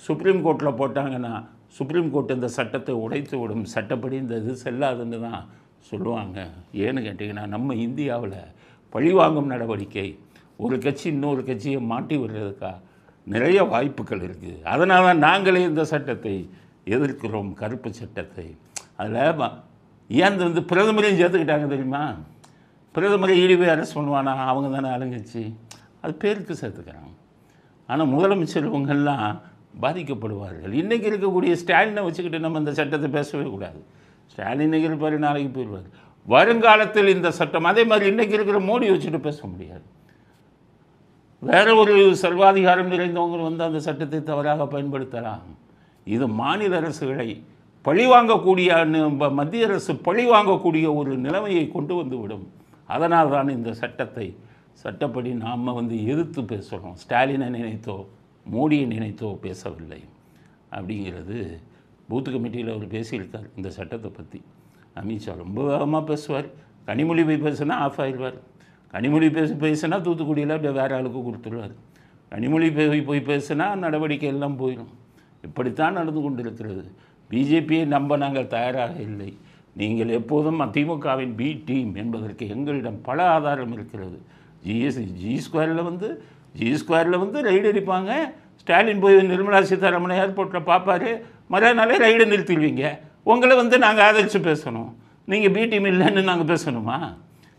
சுப்ரீம் கோர்ட்டில் போட்டாங்கன்னா சுப்ரீம் கோர்ட் இந்த சட்டத்தை உடைத்து விடும். சட்டப்படி இந்த இது செல்லாதுன்னு தான் சொல்லுவாங்க. ஏன்னு கேட்டிங்கன்னா, நம்ம இந்தியாவில் பழிவாங்கும் நடவடிக்கை ஒரு கட்சி இன்னொரு கட்சியை மாட்டி விடுறதுக்கா நிறைய வாய்ப்புகள் இருக்குது. அதனால தான் நாங்களே இந்த சட்டத்தை எதிர்க்கிறோம், கருப்பு சட்டத்தை. அதில் ஏன் வந்து பிரதமரையும் சேர்த்துக்கிட்டாங்க தெரியுமா? பிரதமரை ஈடிவே அரெஸ்ட் பண்ணுவானா? அவங்க தானே ஆளுங்கட்சி, அது பேருக்கு சேர்த்துக்கிறாங்க. ஆனால் முதலமைச்சர் இவங்கெல்லாம் பாதிக்கப்படுவார்கள். இன்றைக்கி இருக்கக்கூடிய ஸ்டாலினை வச்சுக்கிட்டு நம்ம இந்த சட்டத்தை பேசவே கூடாது. ஸ்டாலின் இருப்பார், நாளைக்கு போயிடுவார். வருங்காலத்தில் இந்த சட்டம் அதே மாதிரி இன்றைக்கி இருக்கிற மோடி வச்சுட்டு பேச முடியாது. வேறு ஒரு சர்வாதிகாரம் நிறைந்தவங்க வந்து அந்த சட்டத்தை தவறாக பயன்படுத்தலாம். இது மாநில அரசுகளை பழிவாங்கக்கூடிய மத்திய அரசு பழிவாங்கக்கூடிய ஒரு நிலைமையை கொண்டு வந்துவிடும். அதனால் தான் இந்த சட்டப்படி நாம் எதிர்த்து பேசுகிறோம். ஸ்டாலினை நினைத்தோ மோடியை நினைத்தோ பேசவில்லை அப்படிங்கிறது பூத் கமிட்டியில் அவர் பேசியிருக்கார். இந்த சட்டத்தை பற்றி அமித்ஷா ரொம்ப வேகமாக பேசுவார். கனிமொழி போய் பேசுனா ஆஃப் ஆயிடுவார். கனிமொழி பேசினா தூத்துக்குடியில் அப்படியே வேறு ஆளுக்கு கொடுத்துருவார். கனிமொழி போய் பேசுனா நடவடிக்கை எல்லாம் போயிடும். இப்படித்தான் நடந்து கொண்டிருக்கிறது. பிஜேபியை நம்ப நாங்கள் தயாராக இல்லை. நீங்கள் எப்போதும் திமுகவின் பி டீம் என்பதற்கு எங்களிடம் பல ஆதாரம் இருக்கிறது. ஜி ஸ்கொயரில் ரைடு அடிப்பாங்க. ஸ்டாலின் போய் நிர்மலா சீதாராமன் ஏர்போர்ட்டில் பார்ப்பாரு, மறுநாளே ரைடை நிறுத்திடுவீங்க. உங்களை நாங்கள் ஆதரித்து பேசணும். நீங்கள் பி டீம் இல்லைன்னு நாங்கள் பேசணுமா?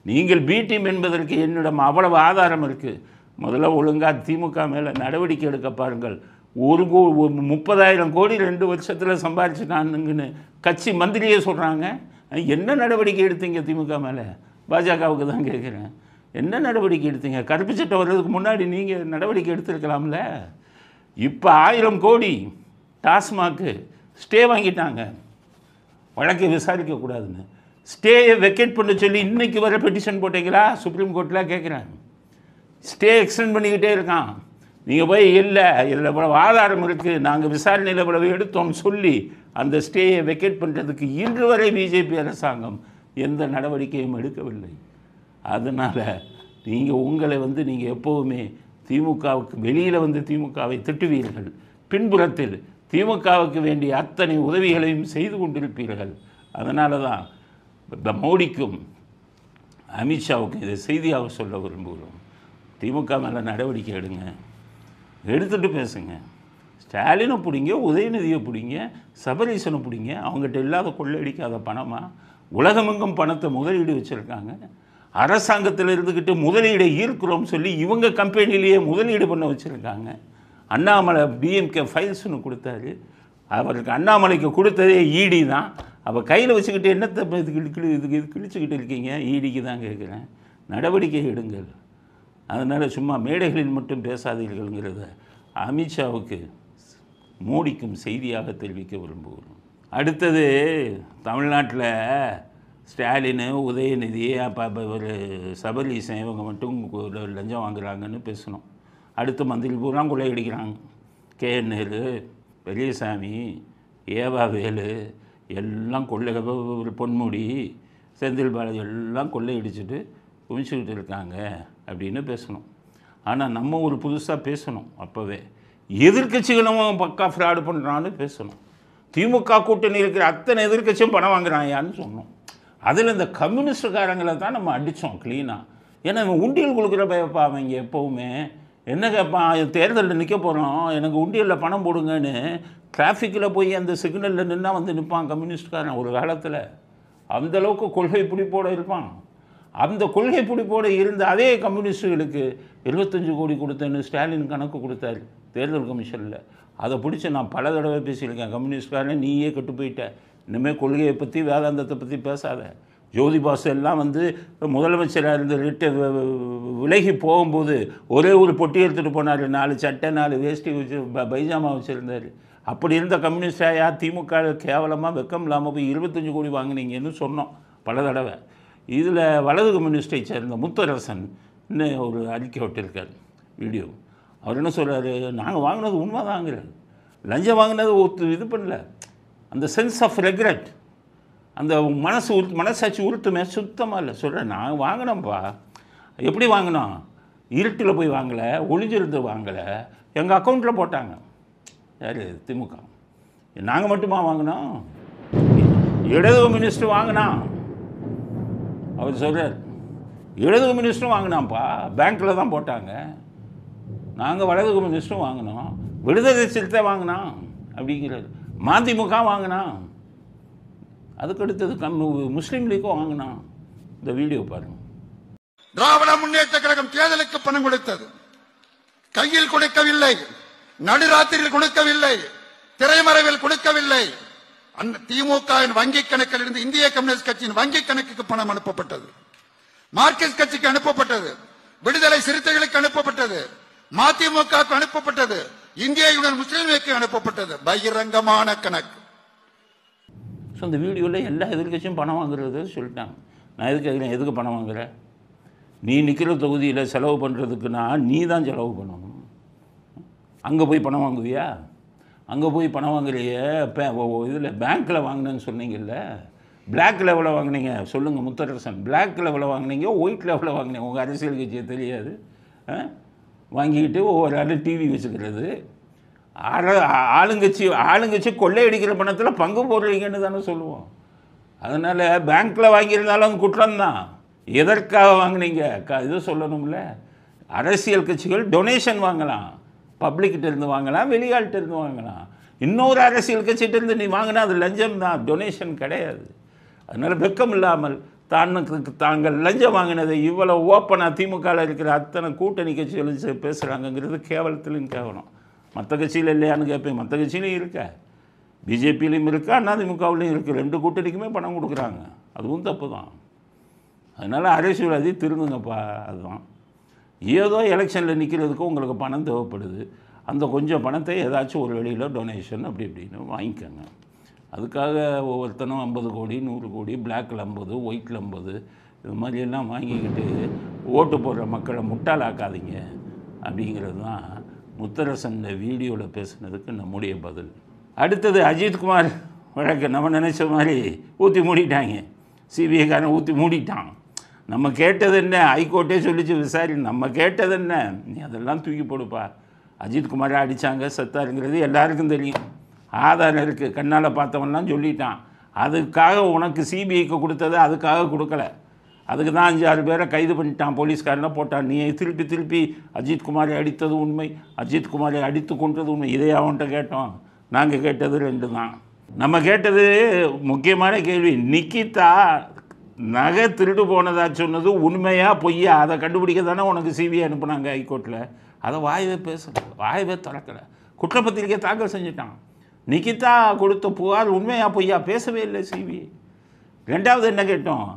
நீங்கள் பி டீம் என்பதற்கு என்னிடம் அவ்வளவு ஆதாரம் இருக்குது. முதல்ல ஒழுங்காக திமுக மேலே நடவடிக்கை எடுக்க பாருங்கள். 30,000 கோடி 2 வருஷத்தில் சம்பாதிச்சுட்டானுங்கன்னு கட்சி மந்திரியே சொல்கிறாங்க. என்ன நடவடிக்கை எடுத்தீங்க திமுக மேலே? பாஜகவுக்கு தான் கேட்குறேன். என்ன நடவடிக்கை எடுத்தீங்க? கருப்பு சட்டம் வர்றதுக்கு முன்னாடி நீங்கள் நடவடிக்கை எடுத்துருக்கலாம்ல. இப்போ 1000 கோடி டாஸ்மாக்கு ஸ்டே வாங்கிட்டாங்க, வழக்கை விசாரிக்கக்கூடாதுன்னு. ஸ்டேயை வெக்கேட் பண்ண சொல்லி இன்றைக்கி வர பெட்டிஷன் போட்டீங்களா? சுப்ரீம் கோர்ட்டில் கேட்குறேன். ஸ்டே எக்ஸ்டெண்ட் பண்ணிக்கிட்டே இருக்கான். நீங்கள் போய் இல்லை இதில் இவ்வளவு ஆதாரம் இருக்குது, நாங்கள் விசாரணையில் இவ்வளவு எடுத்தோம்னு சொல்லி அந்த ஸ்டேயை வெக்கேட் பண்ணுறதுக்கு இன்று வரை பிஜேபி அரசாங்கம் எந்த நடவடிக்கையும் எடுக்கவில்லை. அதனால் நீங்கள் உங்களை நீங்கள் எப்போவுமே திமுகவுக்கு வெளியில் திமுகவை திட்டுவீர்கள், பின்புறத்தில் திமுகவுக்கு வேண்டிய அத்தனை உதவிகளையும் செய்து கொண்டிருப்பீர்கள். அதனால தான் மோடிக்கும் அமித்ஷாவுக்கும் இதை செய்தியாக சொல்ல விரும்புகிறோம். திமுக மேலே நடவடிக்கை எடுங்க, எடுத்துகிட்டு பேசுங்க. ஸ்டாலினை பிடிங்க, உதயநிதியை பிடிங்க, சபரீசனை பிடிங்க. அவங்ககிட்ட இல்லாத கொள்ளையடிக்காத பணமாக உலகமெங்கும் பணத்தை முதலீடு வச்சுருக்காங்க. அரசாங்கத்தில் இருந்துக்கிட்டு முதலீடை ஈர்க்கிறோம் சொல்லி இவங்க கம்பெனிலேயே முதலீடு பண்ண வச்சுருக்காங்க. அண்ணாமலை டிஎம்கே ஃபைல்ஸ்னு கொடுத்தாரு. அவருக்கு அண்ணாமலைக்கு கொடுத்ததே இடி தான். அவள் கையில் வச்சுக்கிட்டு என்னத்தை இதுக்கு கிழிச்சுக்கிட்டு இருக்கீங்க? இடிக்கு தான் கேட்குறேன். நடவடிக்கை எடுங்கள். அதனால் சும்மா மேடைகளில் மட்டும் பேசாதீர்கள்ங்கிறத அமித்ஷாவுக்கு மோடிக்கும் செய்தியாக தெரிவிக்க விரும்புகிறோம். அடுத்தது தமிழ்நாட்டில் ஸ்டாலின், உதயநிதி, அப்போ ஒரு சபரீசன் இவங்க மட்டும் லஞ்சம் வாங்குறாங்கன்னு பேசணும். அடுத்து மந்திரி பூரா கொள்ளையடிக்கிறாங்க. KN நேரு, பெரியசாமி, ஏவா வேலு எல்லாம் பொன்முடி, செந்தில் பாலாஜி எல்லாம் கொள்ளையடிச்சிட்டு குமிச்சுக்கிட்டு இருக்காங்க அப்படின்னு பேசணும். ஆனால் நம்ம ஒரு புதுசாக பேசணும். அப்போவே எதிர்கட்சிகளும் பக்கா ஃப்ராடு பண்ணுறான்னு பேசணும். திமுக கூட்டணி இருக்கிற அத்தனை எதிர்கட்சியும் பணம் வாங்குறாயான்னு சொன்னோம். அதில் இந்த கம்யூனிஸ்டுக்காரங்களை தான் நம்ம அடித்தோம் க்ளீனாக. ஏன்னா இவன் உண்டியல் கொடுக்குற பயப்பா அவங்க எப்போவுமே என்ன கேட்பான், தேர்தலில் நிற்க போகிறோம், எனக்கு உண்டியலில் பணம் போடுங்கன்னு டிராஃபிக்கில் போய் அந்த சிக்னலில் நின்னா நிற்பான் கம்யூனிஸ்ட்காரன். ஒரு காலத்தில் அந்தளவுக்கு கொள்கை பிடிப்போடு இருப்பான். அந்த கொள்கை பிடிப்போடு இருந்த அதே கம்யூனிஸ்டுகளுக்கு 75 கோடி கொடுத்தேன்னு ஸ்டாலின் கணக்கு கொடுத்தாரு தேர்தல் கமிஷனில். அதை பிடிச்சி நான் பல தடவை பேசியிருக்கேன். கம்யூனிஸ்ட்காரன் நீயே கெட்டு போயிட்ட, இனிமேல் கொள்கையை பற்றி வேதாந்தத்தை பற்றி பேசாத. ஜோதி பாசு எல்லாம் முதலமைச்சராக இருந்து விலகி போகும்போது ஒரே ஒரு பொட்டி எடுத்துகிட்டு போனார். 4 சட்டை 4 வேஷ்டி வச்சு பைஜாமா வச்சுருந்தார். அப்படி இருந்த கம்யூனிஸ்டாயா திமுக கேவலமாக வெக்கம் இல்லாமல் போய் 25 கோடி வாங்கினீங்கன்னு சொன்னோம் பல தடவை. இதில் வலது கம்யூனிஸ்டை சேர்ந்த முத்தரசன் இன்னும் ஒரு அறிக்கை விட்டிருக்கார் வீடியோ. அவர் என்ன சொல்கிறாரு, நாங்கள் வாங்கினது உண்மை தாங்கிறார். லஞ்சம் வாங்கினது இது பண்ணல. அந்த சென்ஸ் ஆஃப் ரெக்ரெட், அந்த மனசாட்சி உறுத்துமே சுத்தமாக இல்லை. சொல்கிறேன், நான் வாங்கினோம்ப்பா. எப்படி வாங்கினோம்? இருட்டில் போய் வாங்கலை, ஒளிஞ்சிருந்து வாங்கலை, எங்கள் அக்கௌண்ட்டில் போட்டாங்க. யார்? திமுக. நாங்கள் மட்டுமா வாங்கினோம்? இடது மினிஸ்டர் வாங்கினா. அவர் சொல்கிறார், இடது மினிஸ்டரும் வாங்கினாம்ப்பா, பேங்க்கில் தான் போட்டாங்க. நாங்கள் வலது மினிஸ்டரும் வாங்கினோம், விடுதலை சிறுத்தை வாங்கினோம் அப்படிங்கிறார். மதிமுக வாங்கினான், அதுக்கடுத்தது முஸ்லீம் லீக்கும் வாங்கினான். இந்த வீடியோ பாருங்க. திராவிட முன்னேற்ற கழகம் தேர்தலுக்கு பணம் கொடுத்தது. கையில் கொடுக்கவில்லை, நடுராத்திரியில் கொடுக்கவில்லை, திரைமறைவில் கொடுக்கவில்லை. திமுகவின் வங்கி கணக்கில் இருந்து இந்திய கம்யூனிஸ்ட் கட்சியின் வங்கி கணக்குக்கு பணம் அனுப்பப்பட்டது. மார்க்சிஸ்ட் கட்சிக்கு அனுப்பப்பட்டது, விடுதலை சிறுத்தைகளுக்கு அனுப்பப்பட்டது, மதிமுகவுக்கு அனுப்பப்பட்டது. இந்திய யூனியன் முஸ்லீம் லீக்கு அனுப்பப்பட்டது பகிரங்கமான கணக்கு. ஸோ அந்த வீடியோவில் எல்லா எதிர்கட்சியும் பணம் வாங்குறது சொல்லிட்டாங்க. நான் எதுக்கு பணம் வாங்குறேன்? நீ நிற்கிற தொகுதியில் செலவு பண்ணுறதுக்குன்னா நீ தான் செலவு பண்ணணும். அங்கே போய் பணம் வாங்குவியா? அங்கே போய் பணம் வாங்குறியே. இதில் பேங்க்கில் வாங்கினேன்னு சொன்னீங்கல்ல, பிளாக் லெவலில் வாங்கினீங்க சொல்லுங்கள் முத்தரசன். பிளாக் லெவலில் வாங்கினீங்க, ஒயிட் லெவலில் வாங்கினீங்க. உங்கள் அரசியல் கட்சியை தெரியாது. வாங்கிக்கிட்டு ஒவ்வொரு ஆள் டிவி வச்சுக்கிறது. ஆளுங்கட்சி கொள்ளையடிக்கிற பணத்தில் பங்கு போடுறீங்கன்னு தானே சொல்லுவோம். அதனால் பேங்க்கில் வாங்கியிருந்தாலும் குற்றம்தான். எதற்காக வாங்கினீங்க இது சொல்லணும்ல. அரசியல் கட்சிகள் டொனேஷன் வாங்கலாம், பப்ளிக்கிட்டேருந்து வாங்கலாம், வெளியாள்கிட்டேருந்து வாங்கலாம். இன்னொரு அரசியல் கட்சிகிட்டேருந்து நீ வாங்கினா அது லஞ்சம் தான், டொனேஷன் கிடையாது. அதனால் வெக்கம் இல்லாமல் தாங்கள் லஞ்சம் வாங்கினதை இவ்வளோ ஓப்பனாக திமுகவில் இருக்கிற அத்தனை கூட்டணி கட்சிகள் பேசுகிறாங்கங்கிறது கேவலத்திலும் கேவலம். மற்ற கட்சியில் இல்லையான்னு கேட்பேன். மற்ற கட்சியிலையும் இருக்கா, பிஜேபியிலையும் இருக்கா, அதிமுகவிலையும் இருக்குது. 2 கூட்டணிக்குமே பணம் கொடுக்குறாங்க. அதுவும் தப்பு தான். அதனால் அரசியல்வாதி திருந்துங்கப்பா. அதுதான் ஏதோ எலெக்ஷனில் நிற்கிறதுக்கு உங்களுக்கு பணம் தேவைப்படுது. அந்த கொஞ்சம் பணத்தை ஏதாச்சும் ஒரு வெளியில் டொனேஷன் அப்படி இப்படின்னு வாங்கிக்கோங்க. அதுக்காக ஒவ்வொருத்தனும் 50 கோடி 100 கோடி பிளாக்கில் 50 ஒயிட்டில் 50 இது மாதிரியெல்லாம் வாங்கிக்கிட்டு ஓட்டு போடுற மக்களை முட்டாளாக்காதீங்க அப்படிங்கிறது தான் முத்தரசன் இந்த வீடியோவில் பேசுனதுக்கு நம்முடைய பதில். அடுத்தது அஜித்குமார் வழக்கு நம்ம நினச்ச மாதிரி ஊற்றி மூடிட்டாங்க. சிபிஐக்காரன் ஊற்றி மூடிட்டான். நம்ம கேட்டது என்ன, ஹைகோர்ட்டே சொல்லிச்சு விசாரி. நம்ம கேட்டது என்ன, நீ அதெல்லாம் தூக்கி போடுப்பா. அஜித்குமாரை அடித்தாங்க செத்தாருங்கிறது எல்லாருக்கும் தெரியும். ஆதாரம் இருக்குது, கண்ணால் பார்த்தவன்லாம் சொல்லிட்டான். அதுக்காக உனக்கு சிபிஐக்கு கொடுத்தது அதுக்காக கொடுக்கல. அதுக்கு தான் 5-6 பேரை கைது பண்ணிட்டான், போலீஸ்காரனை போட்டான். நீ திருப்பி அஜித்குமாரை அடித்தது உண்மை, அஜித்குமாரை அடித்து கொண்டது உண்மை. இதே அவன்கிட்ட கேட்டோம். நாங்கள் கேட்டது 2 தான். நம்ம கேட்டது முக்கியமான கேள்வி, நிக்கிதா நகை திருடு போனதா சொன்னது உண்மையா பொய்யா, அதை கண்டுபிடிக்க தானே உனக்கு சிபிஐ அனுப்புனாங்க ஹைகோர்ட்டில். அதை வாயவே பேசலை, வாயவே திறக்கலை. குற்றப்பத்திரிக்கை தாக்கல் செஞ்சுட்டான். நிக்கிதா கொடுத்த புகார் உண்மையா பொய்யா பேசவே இல்லை சிபிஐ. 2வது என்ன கேட்டோம்,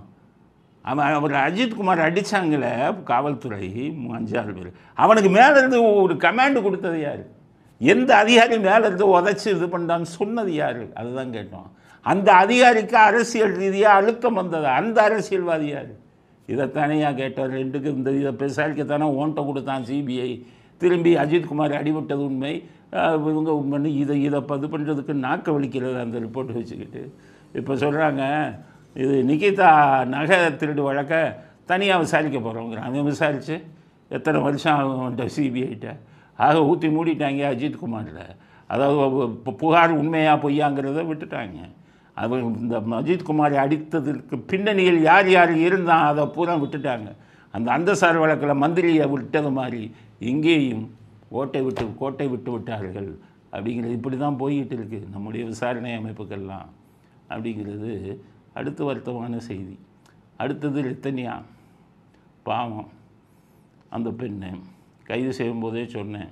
அவர் அஜித்குமார் அடித்தாங்களே காவல்துறை 5-6 பேர், அவனுக்கு மேலேருந்து ஒரு கமாண்டு கொடுத்தது யார்? எந்த அதிகாரி மேலேருந்து உதச்சி இது பண்ணான்னு சொன்னது யார்? அதுதான் கேட்டோம். அந்த அதிகாரிக்கு அரசியல் ரீதியாக அழுத்தம் வந்தது, அந்த அரசியல்வாதி யார்? இதைத்தானேயா கேட்டார். 2க்கு இந்த இதை விசாரிக்கத்தானே ஓன்ட்ட கொடுத்தான் சிபிஐ. திரும்பி அஜித்குமார் அடிபட்டது உண்மை, இவங்க உண்மைன்னு இதை இது பண்ணுறதுக்கு நாக்க வலிக்கிறது அந்த ரிப்போர்ட் வச்சுக்கிட்டு. இப்போ சொல்கிறாங்க இது நிக்கிதா நகை திருடு வழக்க தனியாக விசாரிக்க போகிறவங்க. அவன் விசாரித்து எத்தனை வருஷம் ஆகும் சிபிஐட்ட. ஆக ஊற்றி மூடிட்டாங்க அஜித்குமாரில். அதாவது புகார் உண்மையாக பொய்யாங்கிறத விட்டுட்டாங்க. அது இந்த அஜித்குமாரை அடித்ததற்கு பின்னணியில் யார் யார் இருந்தால் அதை பூரா விட்டுட்டாங்க. அந்த சார் வழக்கில் மந்திரியை விட்டது மாதிரி இங்கேயும் கோட்டை விட்டு விட்டார்கள் அப்படிங்கிறது இப்படி தான் போய்கிட்டு இருக்குது நம்முடைய விசாரணை அமைப்புக்கெல்லாம் அப்படிங்கிறது அடுத்த வருத்தமான செய்தி. அடுத்தது ரித்தன்யா பாவம். அந்த பெண்ணை கைது செய்யும்போதே சொன்னேன்,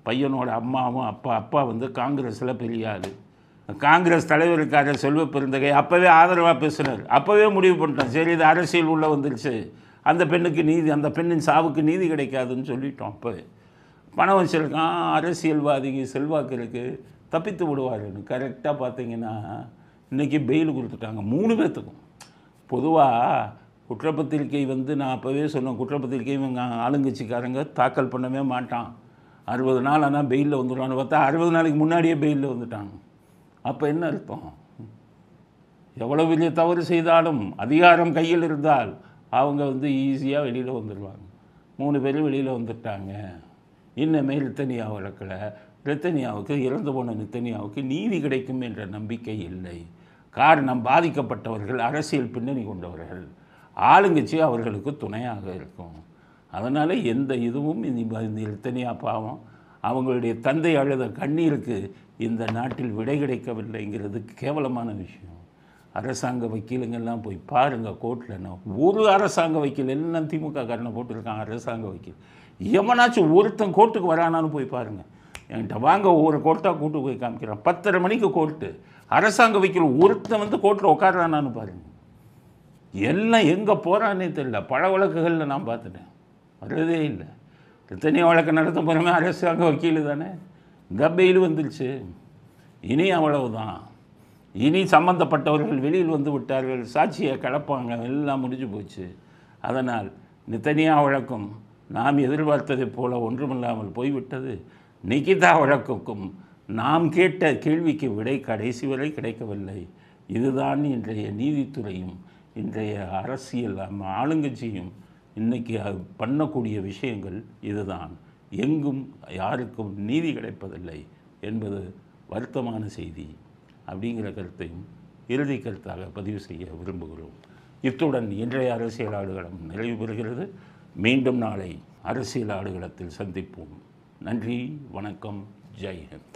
பையனோட அம்மாவும் அப்பா வந்து காங்கிரஸில் பெரிய ஆள். காங்கிரஸ் தலைவருக்கார செல்வ பெருந்தகை அப்போவே ஆதரவாக பேசுகிறார். அப்போவே முடிவு பண்ணிட்டோம், சரி இது அரசியல் உள்ளே வந்துருச்சு, அந்த பெண்ணுக்கு நீதி, அந்த பெண்ணின் சாவுக்கு நீதி கிடைக்காதுன்னு சொல்லிட்டோம். அப்போவே பணம் வச்சுருக்கான், அரசியல்வாதிக்கு செல்வாக்கு இருக்குது, தப்பித்து விடுவாருன்னு. கரெக்டாக பார்த்தீங்கன்னா இன்றைக்கி பெயில் கொடுத்துட்டாங்க 3 பேர்த்துக்கும். பொதுவாக குற்றப்பத்திரிக்கை வந்து நான் அப்போவே சொன்னேன், குற்றப்பத்திரிக்கை இவங்க ஆளுங்கட்சிக்காரங்க தாக்கல் பண்ணவே மாட்டான். 60 நாள் ஆனால் பெயிலில் வந்துடுவான்னு பார்த்தா 60 நாளைக்கு முன்னாடியே பெயிலில் வந்துட்டாங்க. அப்போ என்ன அர்த்தம்? எவ்வளோ பெரிய தவறு செய்தாலும் அதிகாரம் கையில் இருந்தால் அவங்க வந்து ஈஸியாக வெளியில் வந்துடுவாங்க. 3 பேரும் வெளியில் வந்துட்டாங்க. இன்னமே ரித்தன்யா வழக்கில் ரித்தன்யாவுக்கு, இறந்து போன ரித்தன்யாவுக்கு நீதி கிடைக்கும் என்ற நம்பிக்கை இல்லை. காரணம், பாதிக்கப்பட்டவர்கள் அரசியல் பின்னணி கொண்டவர்கள், ஆளுங்கட்சி அவர்களுக்கு துணையாக இருக்கும். அதனால் எந்த இதுவும் இந்த ரித்தன்யா பாவம் அவங்களுடைய தந்தை அழுத கண்ணீருக்கு இந்த நாட்டில் விடை கிடைக்கவில்லைங்கிறது கேவலமான விஷயம். அரசாங்க வக்கீலுங்கெல்லாம் போய் பாருங்கள் கோர்ட்டில். ஒரு அரசாங்க வக்கீல் எல்லாம் திமுக காரனை போட்டிருக்கான். அரசாங்க வக்கீல் எவனாச்சும் ஒருத்தன் கோர்ட்டுக்கு வரானான்னு போய் பாருங்கள். என்கிட்ட வாங்க ஒவ்வொரு கோர்ட்டாக கூட்டு போய் காமிக்கிறான். 10:30 மணிக்கு கோர்ட்டு. அரசாங்க வக்கீல் ஒருத்தன் வந்து கோர்ட்டில் உட்காடுறானான்னு பாருங்கள். எல்லாம் எங்கே போகிறான்னே தெரியல. பல வழக்குகளில் நான் பார்த்துட்டேன், வரதே இல்லை. ரித்தன்யா வழக்கு நடத்த போகிறமே அரசாங்க வக்கீல் தானே. பெயில் வந்துருச்சு. இனி அவ்வளவுதான். இனி சம்பந்தப்பட்டவர்கள் வெளியில் வந்து விட்டார்கள், சாட்சியை கலப்பாங்க, எல்லாம் முடிஞ்சு போச்சு. அதனால் நித்தனியா வழக்கும் நாம் எதிர்பார்த்ததைப் போல ஒன்றுமில்லாமல் போய்விட்டது. நிகிதா வழக்குக்கும் நாம் கேட்ட கேள்விக்கு விடை கடைசி வரை கிடைக்கவில்லை. இதுதான் இன்றைய நீதித்துறையும் இன்றைய அரசியல் ஆளுங்கட்சியும் இன்றைக்கி பண்ணக்கூடிய விஷயங்கள் இதுதான். எங்கும் யாருக்கும் நீதி கிடைப்பதில்லை என்பது வருத்தமான செய்தி. அப்படிங்கிற கருத்தையும் இறுதி கருத்தாக பதிவு செய்ய விரும்புகிறோம். இத்துடன் இன்றைய அரசியல் ஆடுகளம் நிறைவு பெறுகிறது. மீண்டும் நாளை அரசியல் ஆடுகளத்தில் சந்திப்போம். நன்றி, வணக்கம், ஜெய் ஹிந்த்.